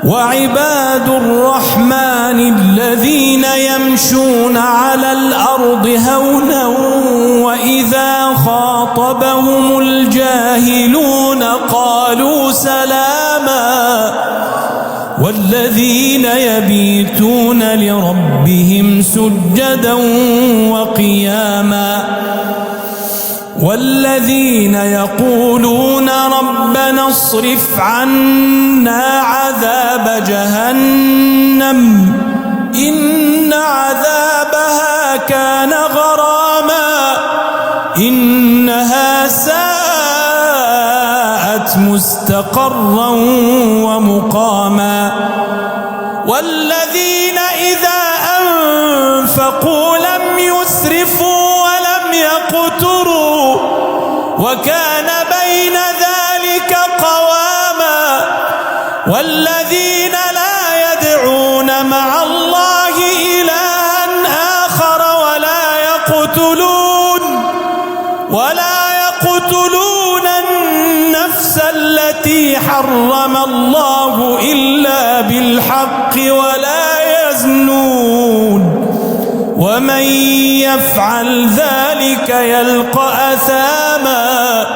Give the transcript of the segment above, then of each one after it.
وعباد الرحمن الذين يمشون على الأرض هونا وإذا خاطبهم الجاهلون قالوا سلاما والذين يبيتون لربهم سجدا وقياما والذين يقولون ربنا اصرف عنا عذاب جهنم إن عذابها كان غراما إنها ساءت مستقرا ومقاما والذين إذا أنفقوا لم يسرفوا ولم يقتروا وكان بين ذلك قواما والذين لا يدعون مع الله إلها آخر ولا يقتلون النفس التي حرم الله إلا بالحق ولا يزنون ومن يفعل ذلك يلقى أثاما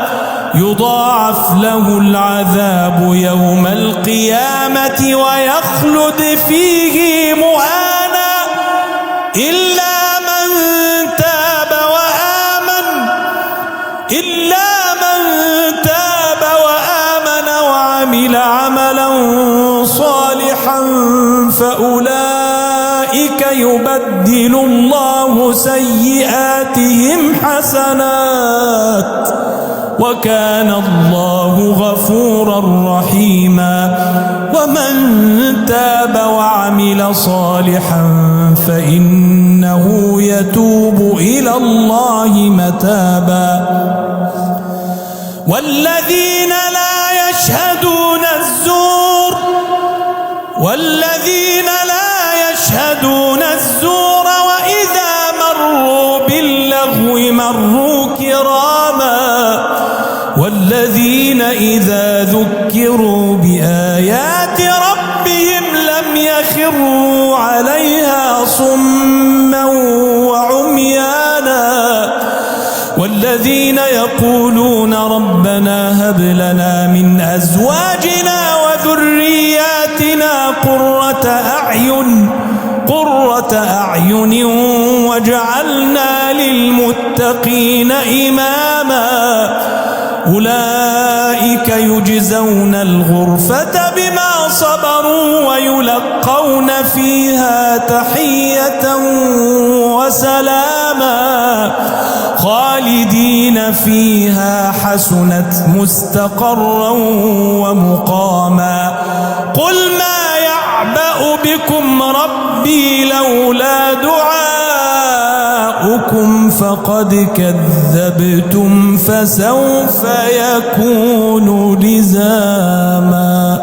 يضاعف له العذاب يوم القيامة ويخلد فيه مهانا إلا من تاب وآمن وعمل عملا صالحا فأولئك يبدل الله سيئاتهم حسنات وكان الله غفورا رحيما ومن تاب وعمل صالحا فإنه يتوب إلى الله متابا والذين لا يشهدون الزور وإذا مروا باللغو مروا كراما والذين إذا ذكروا بآيات ربهم لم يخروا عليها صما وعميانا والذين يقولون ربنا هب لنا من أزواجنا وذرياتنا قرة أعين واجعلنا للمتقين إماما أولئك يجزون الغرفة بما صبروا ويلقون فيها تحية وسلاما خالدين فيها حسنت مستقرا ومقاما قل ما يعبأ بكم ربي لولا دعاؤكم فقد كذبتم فسوف يكون لزاما.